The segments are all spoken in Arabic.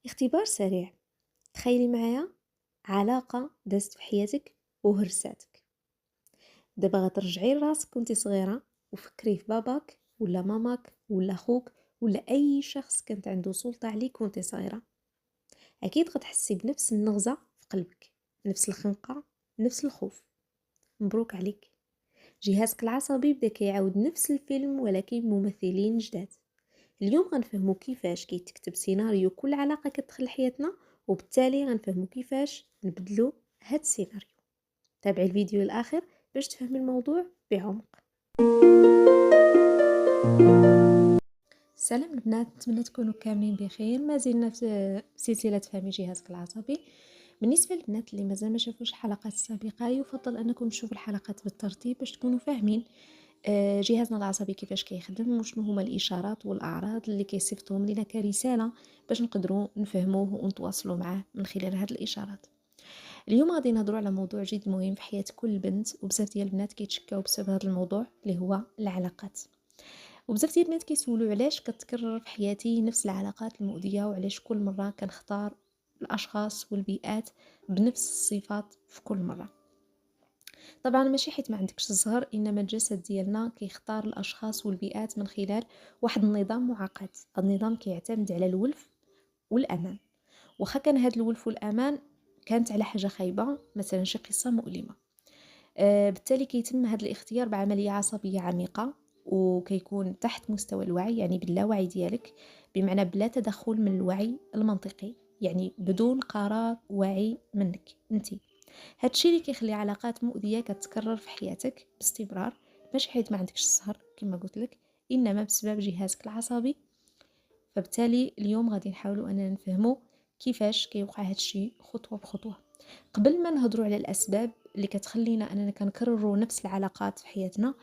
اختبار سريع. تخيلي معايا علاقة دازت في حياتك وهرساتك. دابا غترجعي لراسك كنتي صغيرة وفكري في باباك ولا ماماك ولا خوك ولا اي شخص كانت عنده سلطة عليك وانتي صغيرة. اكيد غتحسي بنفس النغزة في قلبك، نفس الخنقة، نفس الخوف. مبروك عليك، جهازك العصبي بدا كيعاود نفس الفيلم ولكن ممثلين جداد. اليوم غنفهمو كيفاش كيتكتب سيناريو كل علاقة كتدخل لحياتنا، وبالتالي غنفهمو كيفاش نبدلو هاد السيناريو. تابعي الفيديو الاخر باش تفهمي الموضوع بعمق. سلام البنات، نتمنى تكونوا كاملين بخير. ما زلنا في سلسلة فهم جهازك العصبي. بالنسبة للبنات اللي مازال ما شافوش الحلقات السابقة، يفضل انكم تشوفوا الحلقات بالترتيب باش تكونوا فاهمين جهازنا العصبي كيفاش كيخدم وشنو هما الاشارات والاعراض اللي كيصيفطوهم لنا كرساله باش نقدروا نفهموه ونتواصلوا معاه من خلال هذه الاشارات. اليوم غادي نهضروا على موضوع جد مهم في حياه كل بنت، وبزاف ديال البنات كيتشكاو بسبب هذا الموضوع اللي هو العلاقات. وبزاف ديال البنات كيسولوا علاش كتكرر في حياتي نفس العلاقات المؤذيه، وعلاش كل مره كنختار الاشخاص والبيئات بنفس الصفات في كل مره. طبعا ماشي حيت ما عندكش الزهر، انما الجسد ديالنا كيختار الاشخاص والبيئات من خلال واحد النظام معقد. النظام كيعتمد على الولف والامان. واخا كان هاد الولف والامان كانت على حاجه خايبه، مثلا شي قصه مؤلمه، بالتالي كيتم هذا الاختيار بعمليه عصبيه عميقه، وكيكون تحت مستوى الوعي، يعني باللاوعي ديالك، بمعنى بلا تدخل من الوعي المنطقي، يعني بدون قرار واعي منك انتي. هادشي اللي كيخلي علاقات مؤذيه كتكرر في حياتك باستمرار، ماشي حيت ما عندكش السهر كما قلت لك، انما بسبب جهازك العصبي. فبالتالي اليوم غادي نحاولوا اننا نفهموا كيفاش كيوقع هادشي خطوه بخطوه. قبل ما نهضروا على الاسباب اللي كتخلينا اننا كنكرروا نفس العلاقات في حياتنا،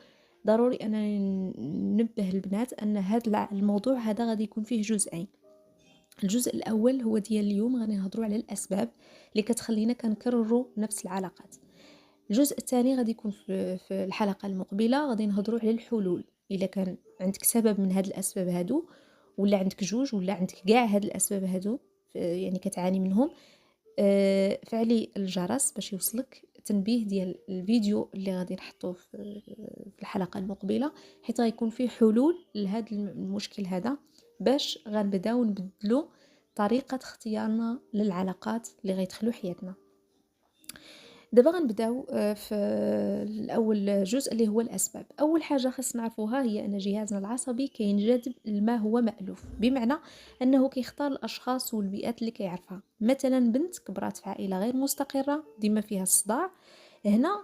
ضروري اننا ننبه البنات ان هذا الموضوع هذا غادي يكون فيه جزئين. الجزء الاول هو ديال اليوم غادي نهضروا على الاسباب اللي كتخلينا كنكرروا نفس العلاقات. الجزء الثاني غادي يكون في الحلقه المقبله، غادي نهضروا على الحلول. الا كان عندك سبب من هاد الاسباب هادو، ولا عندك جوج، ولا عندك كاع هاد الاسباب هادو يعني كتعاني منهم، فعلي الجرس باش يوصلك تنبيه ديال الفيديو اللي غادي نحطوه في الحلقه المقبله، حيت غيكون فيه حلول لهذا المشكل هذا، باش غنبداو نبدلو طريقه اختيارنا للعلاقات اللي غيدخلوا حياتنا. دابا غنبداو في الاول جزء اللي هو الاسباب. اول حاجه خاص نعرفوها هي ان جهازنا العصبي كينجذب لما هو مألوف، بمعنى انه كيختار الاشخاص والبيئات اللي كيعرفها. مثلا بنت كبرات في عائله غير مستقره ديما فيها الصداع، هنا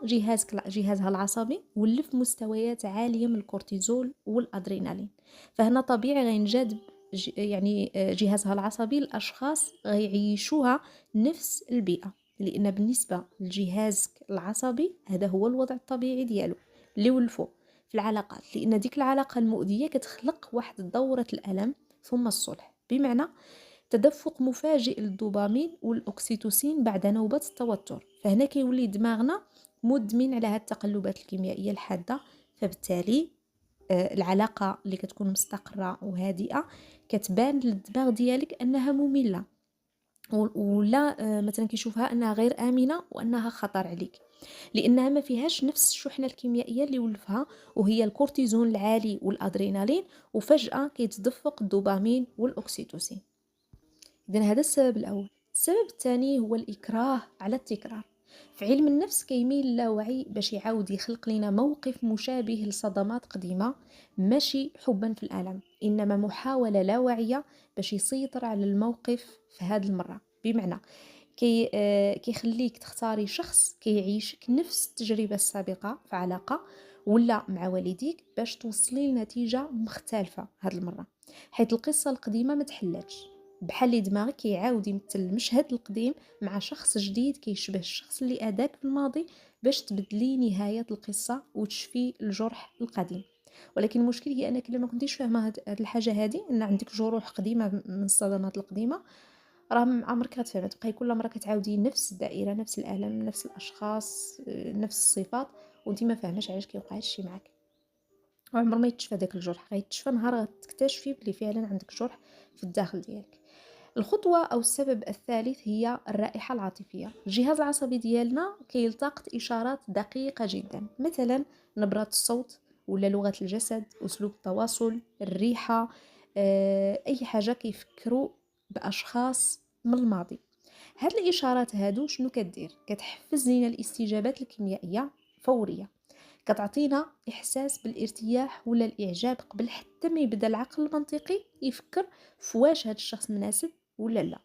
جهازها العصبي ولف مستويات عاليه من الكورتيزول والادرينالين، فهنا طبيعي غينجذب يعني جهازها العصبي الاشخاص غيعيشوها نفس البيئه، لان بالنسبه لجهازك العصبي هذا هو الوضع الطبيعي ديالو اللي ولفو في العلاقات، لان ديك العلاقه المؤذيه كتخلق واحد دوره الالم ثم الصلح، بمعنى تدفق مفاجئ للدوبامين والاكسيتوسين بعد نوبه التوتر. فهنا كيولي دماغنا مدمن على هذه التقلبات الكيميائيه الحاده، فبالتالي العلاقه اللي كتكون مستقره وهادئه كتبان للدماغ ديالك انها ممله، ولا مثلا كيشوفها انها غير امنه وانها خطر عليك، لانها ما فيهاش نفس الشحنه الكيميائيه اللي ولفها، وهي الكورتيزون العالي والادرينالين، وفجاه كيتدفق الدوبامين والاكسيتوسين. اذا هذا السبب الاول. السبب الثاني هو الاكراه على التكرار. في علم النفس كيميل اللاوعي باش يعاود يخلق لنا موقف مشابه لصدمات قديمه، ماشي حبا في الالم، انما محاوله لا واعيه باش يسيطر على الموقف في هذه المره. بمعنى كيخليك تختاري شخص كيعيشك نفس التجربه السابقه في علاقه ولا مع والديك باش توصلي لنتيجه مختلفه هذه المره، حيث القصه القديمه ما تحلاتش. بحال اللي دماغك كيعاود يمثل المشهد القديم مع شخص جديد كيشبه الشخص اللي اداك في الماضي باش تبدلي نهايه القصه وتشفي الجرح القديم. ولكن المشكل هي انك لما كنتيش فاهمه هاد الحاجه هذه، ان عندك جروح قديمه من الصدمات القديمه، راه عمرك غتفهمي، تبقاي كل مره كتعاودي نفس الدائره، نفس الالم، نفس الاشخاص، نفس الصفات، وانت ما فاهماش علاش كيوقع هادشي معاك. وعمر ما يتشفى داك الجرح، غيتشفى نهار غتكتشفي بلي فعلا عندك جرح في الداخل ديالك. الخطوة أو السبب الثالث هي الرائحة العاطفية. الجهاز العصبي ديالنا كيلتقط إشارات دقيقة جدا، مثلا نبرة الصوت ولا لغة الجسد، أسلوب التواصل، الريحة، أي حاجة كيفكروا بأشخاص من الماضي. هاد الإشارات هادو شنو كدير؟ كتحفز لينا الاستجابات الكيميائية فورية، كتعطينا إحساس بالارتياح ولا الإعجاب قبل حتى ما يبدا العقل المنطقي يفكر في واش هاد الشخص مناسب ولا لا.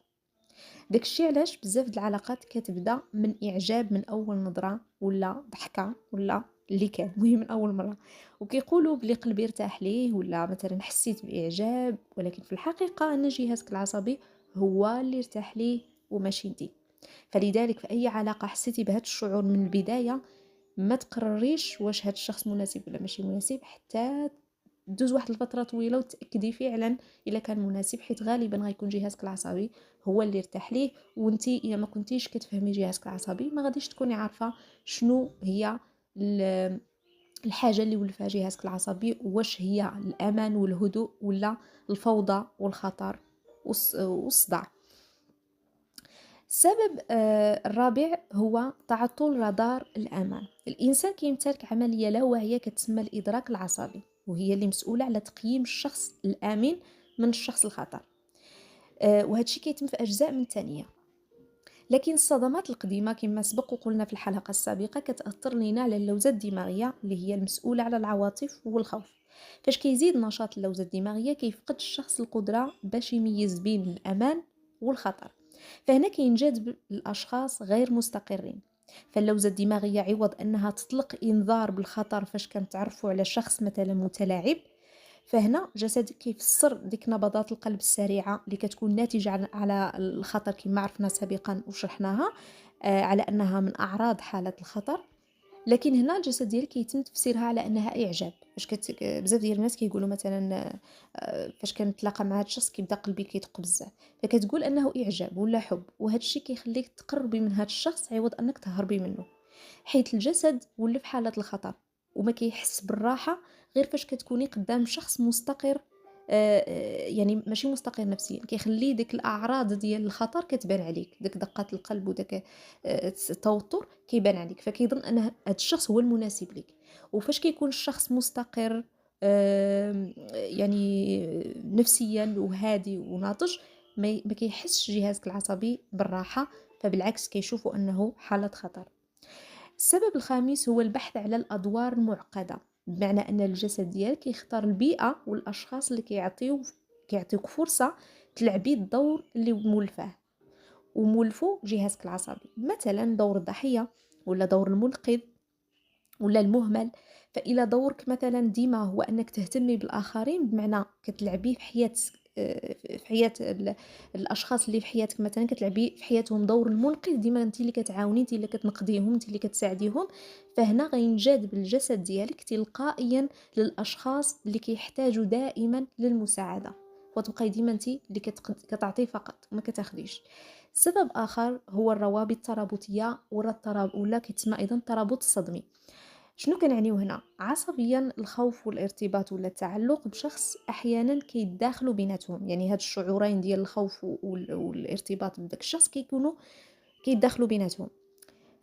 داكشي علاش بزاف د العلاقات كتبدا من إعجاب من أول نظرة ولا ضحكة ولا اللي كان مهم من أول مرة، وكيقولوا بلي قلبي ارتاح ليه ولا مثلا حسيت بإعجاب، ولكن في الحقيقة أن جهازك العصبي هو اللي ارتاح ليه وماشي انتي. فلذلك في أي علاقة حسيتي بهذا الشعور من البداية، ما تقرريش واش هاد الشخص مناسب ولا ماشي مناسب حتى دوز واحد الفترة طويلة وتأكدي فعلا إلا كان مناسب، حيت غالبا غيكون جهازك العصبي هو اللي ارتاح ليه، وانتي إلا ما كنتيش كتفهمي جهازك العصبي ما غاديش تكوني عارفة شنو هي الحاجة اللي ولفها جهازك العصبي، واش هي الأمان والهدوء ولا الفوضى والخطر والصداع. السبب الرابع هو تعطل رادار الأمان. الإنسان كيمتلك عملية لا واعية كتسمى الإدراك العصبي، وهي اللي مسؤولة على تقييم الشخص الآمن من الشخص الخطر، وهذا الشيء كيتم في أجزاء من الثانية. لكن الصدمات القديمة كما سبق وقلنا في الحلقة السابقة كتأثر لنا على اللوزة الدماغية اللي هي المسؤولة على العواطف والخوف. فاش كيزيد نشاط اللوزة الدماغية كيفقد الشخص القدرة باش يميز بين الأمان والخطر، فهنا كينجذب الأشخاص غير مستقرين. فاللوزة الدماغية عوض أنها تطلق إنذار بالخطر فاش كنتعرفوا على شخص مثلا متلاعب، فهنا جسدك كيفسر ديك نبضات القلب السريعة اللي كتكون ناتجة على الخطر كما عرفنا سابقا وشرحناها، على أنها من أعراض حالة الخطر. لكن هنا الجسد ديالك كيتم تفسيرها على انها اعجاب. بزاف ديال الناس كيقولوا مثلا فاش كنتلاقى مع هذا الشخص كيبدا قلبي كيدق بزاف، فكتقول انه اعجاب ولا حب، وهذا الشيء كيخليك تقربي من هذا الشخص عوض انك تهربي منه، حيث الجسد ولا في حالة الخطر وما كيحس بالراحة غير فاش كتكوني قدام شخص مستقر، يعني ماشي مستقر نفسيا، كيخلي ديك الاعراض ديال الخطر كتبان عليك، ديك دقات القلب وداك التوتر كيبان عليك، فكيظن ان هذا الشخص هو المناسب لك. وفاش كيكون الشخص مستقر يعني نفسيا وهادي وناضج، ما كيحسش جهازك العصبي بالراحة، فبالعكس كيشوفوا انه حالة خطر. السبب الخامس هو البحث على الأدوار المعقدة، بمعنى أن الجسد ديالك يختار البيئة والأشخاص اللي كيعطيوك فرصة تلعبي الدور اللي مولفاه ومولفو جهازك العصبي، مثلا دور الضحية ولا دور المنقذ ولا المهمل. فإلى دورك مثلا ديما هو أنك تهتمي بالآخرين، بمعنى كتلعبي في حياة في حياة الأشخاص اللي في حياتك، مثلا كتلعبي في حياتهم دور المنقذ، ديما انت اللي كتعاوني، انت اللي كتنقذيهم، انت اللي كتساعديهم. فهنا غينجذب الجسد ديالك تلقائيا للأشخاص اللي كيحتاجوا دائما للمساعدة، وتبقاي ديما انت اللي كتعطي فقط ما كتاخديش. سبب آخر هو الروابط الترابطية ولا كيتسمى أيضا الترابط الصدمي. شنو كنعنيو هنا؟ عصبيا الخوف والارتباط ولا التعلق بشخص احيانا كيتداخلوا بيناتهم، يعني هاد الشعورين ديال الخوف والارتباط بداك الشخص كيكونوا كيتداخلوا بيناتهم.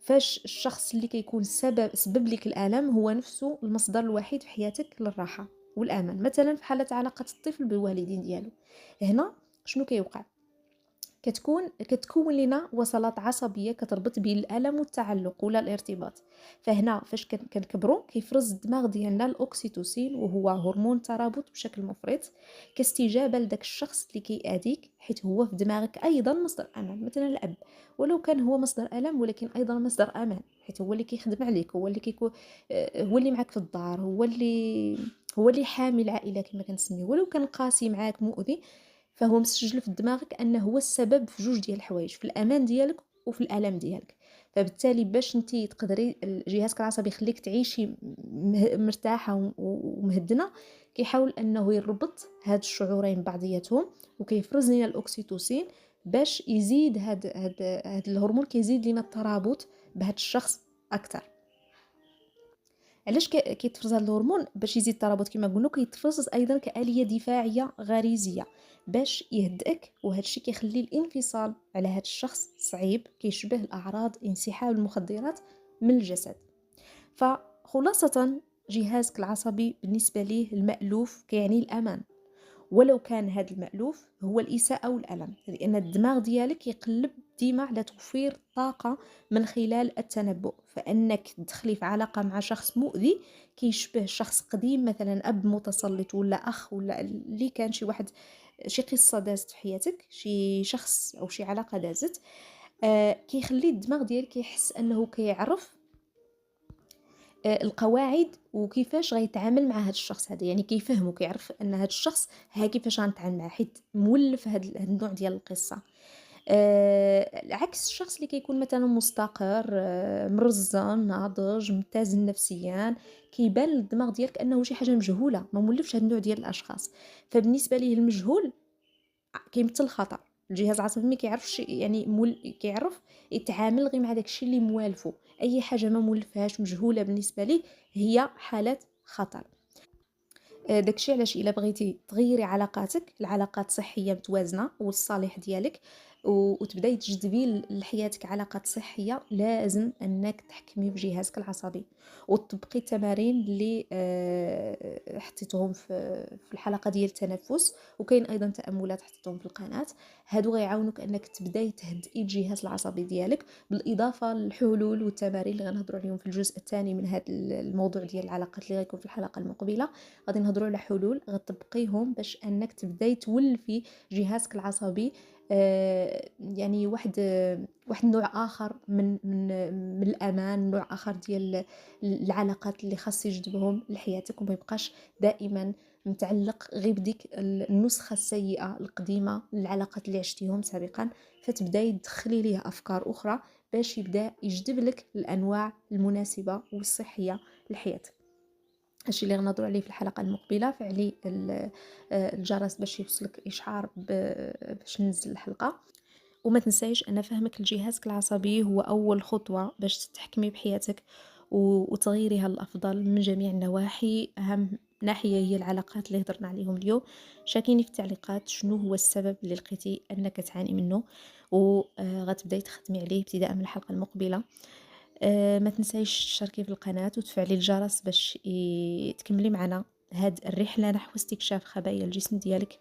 فاش الشخص اللي كيكون سبب لك الالم هو نفسه المصدر الوحيد في حياتك للراحه والامان، مثلا في حاله علاقه الطفل بالوالدين ديالو، هنا شنو كيوقع؟ كتكون لنا وصلات عصبيه كتربط بين الالم والتعلق ولا الارتباط. فهنا فاش كنكبروا كيفرز الدماغ ديالنا الاوكسيتوسين، وهو هرمون الترابط بشكل مفرط كاستجابه لذاك الشخص اللي كيأذيك، حيت هو في دماغك ايضا مصدر امان. مثلا الاب ولو كان هو مصدر الم، ولكن ايضا مصدر امان، حيت هو اللي كيخدم عليك، هو اللي هو اللي معك في الدار، هو اللي حامي العائله كما كنسميه، ولو كان قاسي معاك مؤذي فهو مسجل في دماغك انه هو السبب في جوج ديال الحوايج، في الامان ديالك وفي الالم ديالك. فبالتالي باش انتي تقدري جهازك العصبي يخليك تعيشي مرتاحه ومهدنه، كيحاول انه يربط هاد الشعورين بعضياتهم، وكيفرز لنا الاكسيتوسين باش يزيد هاد الهرمون كيزيد لنا الترابط بهاد الشخص اكثر. علاش كيتفرز هذا الهرمون باش يزيد الترابط كما قلنا، كيتفرز ايضا كآلية دفاعية غريزية باش يهدئك، وهذا الشيء كيخلي الانفصال على هذا الشخص صعيب، كيشبه الأعراض انسحاب المخدرات من الجسد. فخلاصة جهازك العصبي بالنسبة ليه المألوف كيعني الأمان، ولو كان هذا المألوف هو الإساءة والألم، لأن الدماغ ديالك يقلب ديما على توفير طاقة من خلال التنبؤ. فأنك تدخلي في علاقة مع شخص مؤذي كيشبه شخص قديم، مثلا أب متسلط ولا أخ ولا اللي كان شي واحد، شي قصة دازت في حياتك، شي شخص أو شي علاقة دازت، كيخلي الدماغ ديالك يحس أنه كيعرف القواعد وكيفاش غيتعامل مع هذا الشخص هذا، يعني كيفهمو، كيعرف ان هذا الشخص ها كيفاش غنتعامل معاه، حيت مولف هذا النوع ديال القصه. عكس الشخص اللي كيكون مثلا مستقر، مرزن، ناضج، متزن نفسيا، كيبان للدماغ ديالك انه شي حاجه مجهوله، ما مولفش هذا النوع ديال الاشخاص. فبالنسبه ليه المجهول كيمثل خطر. الجهاز العصبي ما كيعرفش، يعني كيعرف يتعامل غير مع داكشي اللي موالفه. اي حاجه ما مولفهاش، مجهوله بالنسبه ليه، هي حالات خطر. داكشي علاش الا بغيتي تغيري علاقاتك العلاقات صحيه متوازنه والصالح ديالك، وتبداي تجذبي لحياتك علاقات صحيه، لازم انك تحكمي بجهازك العصبي وتطبقي التمارين اللي حطيتهم في الحلقه ديال التنفس، وكاين ايضا تاملات حطيتهم في القناه. هادو غيعاونوك انك تبداي تهدئي الجهاز العصبي ديالك، بالاضافه للحلول والتمارين اللي غنهضروا عليهم في الجزء الثاني من هذا الموضوع ديال العلاقات اللي غيكون في الحلقه المقبله. غادي نهضروا على حلول غتطبقيهم باش انك تبداي تولفي جهازك العصبي، يعني واحد نوع اخر من الامان، نوع اخر ديال العلاقات اللي خاص يجذبهم لحياتك، وما يبقاش دائما متعلق غير بديك النسخه السيئه القديمه للعلاقات اللي عشتيهم سابقا. فتبداي تدخلي ليه افكار اخرى باش يبدا يجذب لك الانواع المناسبه والصحيه لحياتك. هادشي اللي غنهضروا عليه في الحلقه المقبله. فعلي الجرس باش يوصلك اشعار باش ننزل الحلقه. وما تنسايش ان فهمك لجهازك العصبي هو اول خطوه باش تتحكمي بحياتك وتغيريها للافضل من جميع النواحي. اهم ناحيه هي العلاقات اللي هضرنا عليهم اليوم. شاركيني في التعليقات شنو هو السبب اللي لقيتي انك تعاني منه، وغتبداي تخدمي عليه ابتداء من الحلقه المقبله. ما تنسايش تشاركي في القناة وتفعلي الجرس باش تكملي معنا هاد الرحلة نحو استكشاف خبايا الجسم ديالك،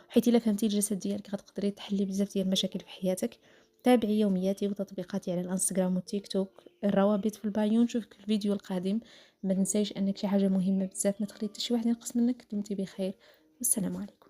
حيت الا فهمتي الجسد ديالك غتقدري تحلي بزاف ديال المشاكل في حياتك. تابعي يومياتي وتطبيقاتي على الانستغرام والتيك توك، الروابط في البايو. نشوفك في الفيديو القادم. ما تنسايش انك شي حاجة مهمة بزاف، ما تخلي حتى شي واحد ينقص منك. دمتي بخير والسلام عليكم.